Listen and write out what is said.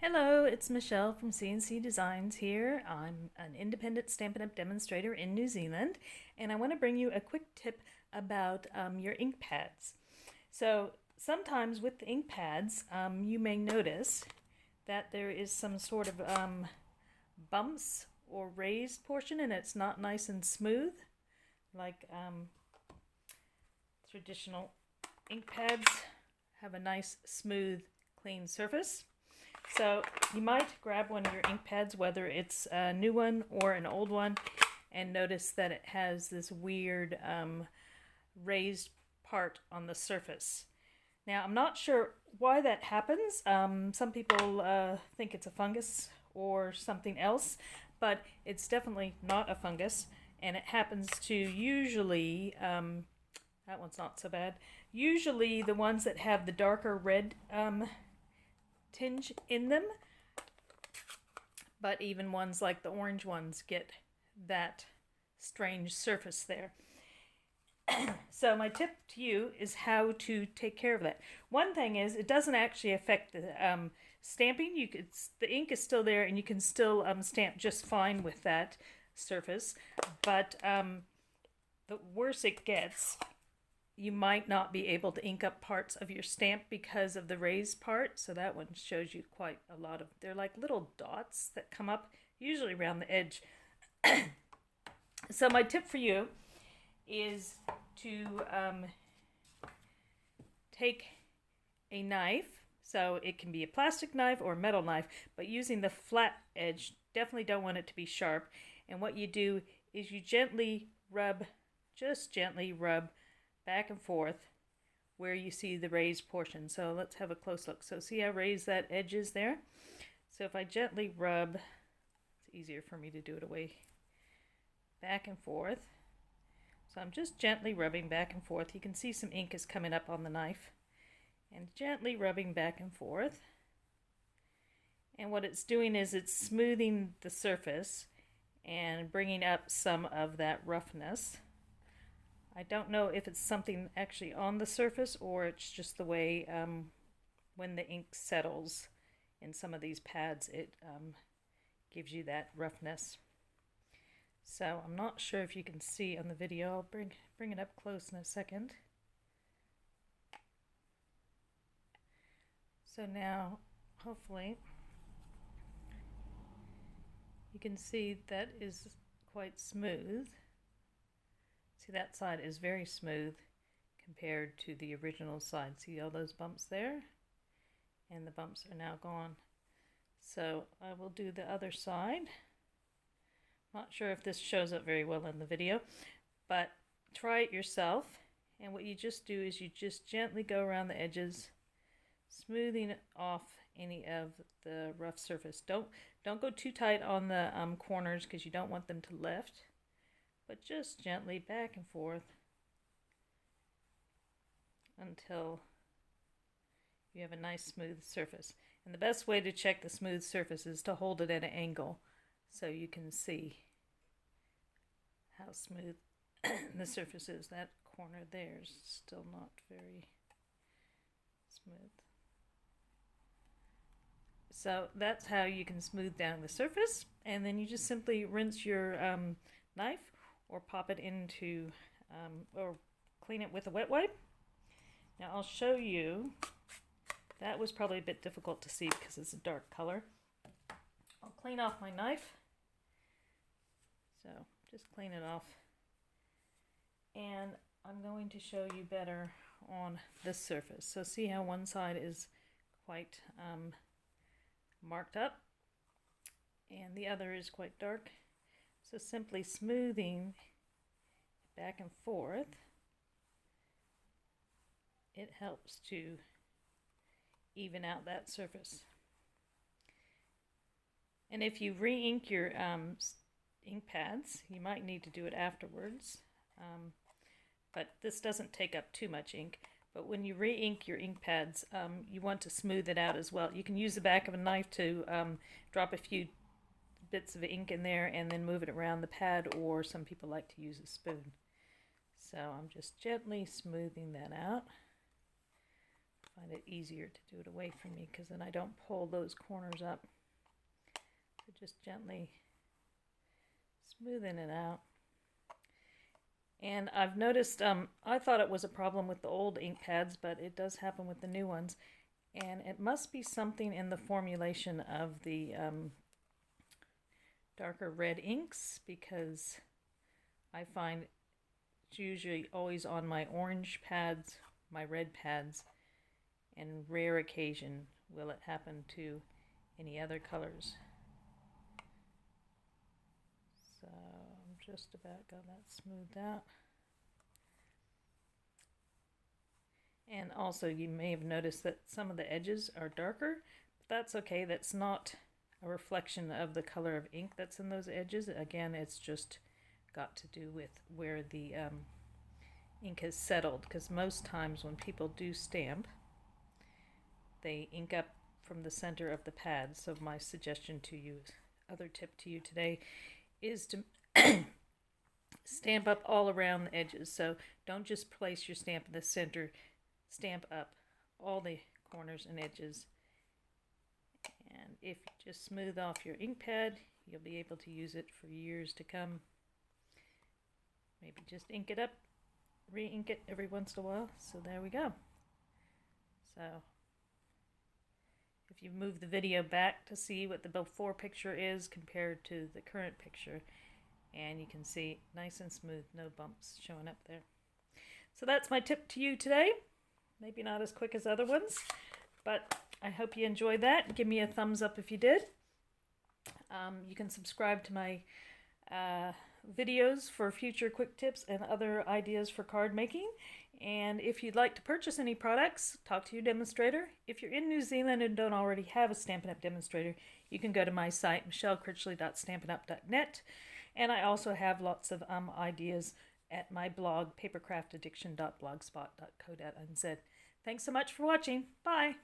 Hello, it's Michelle from CNC Designs here. I'm an independent Stampin' Up! Demonstrator in New Zealand, and I want to bring you a quick tip about your ink pads. So sometimes with the ink pads, you may notice that there is some sort of bumps or raised portion, and it's not nice and smooth like traditional ink pads have a nice, smooth, clean surface. So you might grab one of your ink pads, whether it's a new one or an old one, and notice that it has this weird raised part on the surface. Now, I'm not sure why that happens. Some people think it's a fungus or something else, but it's definitely not a fungus, and it happens to usually, that one's not so bad, usually the ones that have the darker red tinge in them, but even ones like the orange ones get that strange surface there. So my tip to you is how to take care of that. One thing is, it doesn't actually affect the stamping. The ink is still there, and you can still stamp just fine with that surface. But the worse it gets, you might not be able to ink up parts of your stamp because of the raised part. So that one shows you quite a lot of, they're like little dots that come up, usually around the edge. So my tip for you is to take a knife. So it can be a plastic knife or a metal knife, but using the flat edge, definitely don't want it to be sharp. And what you do is you gently rub, just gently rub back and forth where you see the raised portion. So let's have a close look. So see how raised that edge is there? So if I gently rub, it's easier for me to do it away, back and forth. So I'm just gently rubbing back and forth. You can see some ink is coming up on the knife, and gently rubbing back and forth. And what it's doing is it's smoothing the surface and bringing up some of that roughness. I don't know if it's something actually on the surface or it's just the way when the ink settles in some of these pads, it gives you that roughness. So I'm not sure if you can see on the video. I'll bring it up close in a second. So now, hopefully, you can see that is quite smooth. See, that side is very smooth compared to the original side. See all those bumps there? And the bumps are now gone. So I will do the other side. Not sure if this shows up very well in the video, but try it yourself. And what you just do is you just gently go around the edges, smoothing off any of the rough surface. Don't go too tight on the corners because you don't want them to lift. But just gently back and forth until you have a nice smooth surface. And the best way to check the smooth surface is to hold it at an angle so you can see how smooth the surface is. That corner there is still not very smooth. So that's how you can smooth down the surface, and then you just simply rinse your knife or pop it into, or clean it with a wet wipe. Now I'll show you, that was probably a bit difficult to see because it's a dark color. I'll clean off my knife. So just clean it off. And I'm going to show you better on this surface. So see how one side is quite marked up and the other is quite dark. So simply smoothing back and forth, it helps to even out that surface. And if you re-ink your ink pads, you might need to do it afterwards, but this doesn't take up too much ink. But when you re-ink your ink pads, you want to smooth it out as well. You can use the back of a knife to drop a few bits of ink in there and then move it around the pad, or some people like to use a spoon. So I'm just gently smoothing that out. find it easier to do it away from me because then I don't pull those corners up. So just gently smoothing it out. And I've noticed, I thought it was a problem with the old ink pads, but it does happen with the new ones. And it must be something in the formulation of the darker red inks, because I find it's usually always on my orange pads, my red pads, and rare occasion will it happen to any other colors. So I'm just about got that smoothed out. And also you may have noticed that some of the edges are darker, but that's okay. That's not a reflection of the color of ink that's in those edges. Again, it's just got to do with where the ink has settled, because most times when people do stamp, they ink up from the center of the pad. So my suggestion to you, other tip to you today, is to stamp up all around the edges. So don't just place your stamp in the center, stamp up all the corners and edges. And if you just smooth off your ink pad, you'll be able to use it for years to come. Maybe just ink it up, re-ink it every once in a while. So there we go. So if you move the video back to see what the before picture is compared to the current picture, and you can see nice and smooth, no bumps showing up there. So that's my tip to you today. Maybe not as quick as other ones, but I hope you enjoyed that. Give me a thumbs up if you did. You can subscribe to my videos for future quick tips and other ideas for card making. And if you'd like to purchase any products, talk to your demonstrator. If you're in New Zealand and don't already have a Stampin' Up! Demonstrator, you can go to my site, michellekritchley.stampinup.net. And I also have lots of ideas at my blog, papercraftaddiction.blogspot.co.nz. Thanks so much for watching. Bye!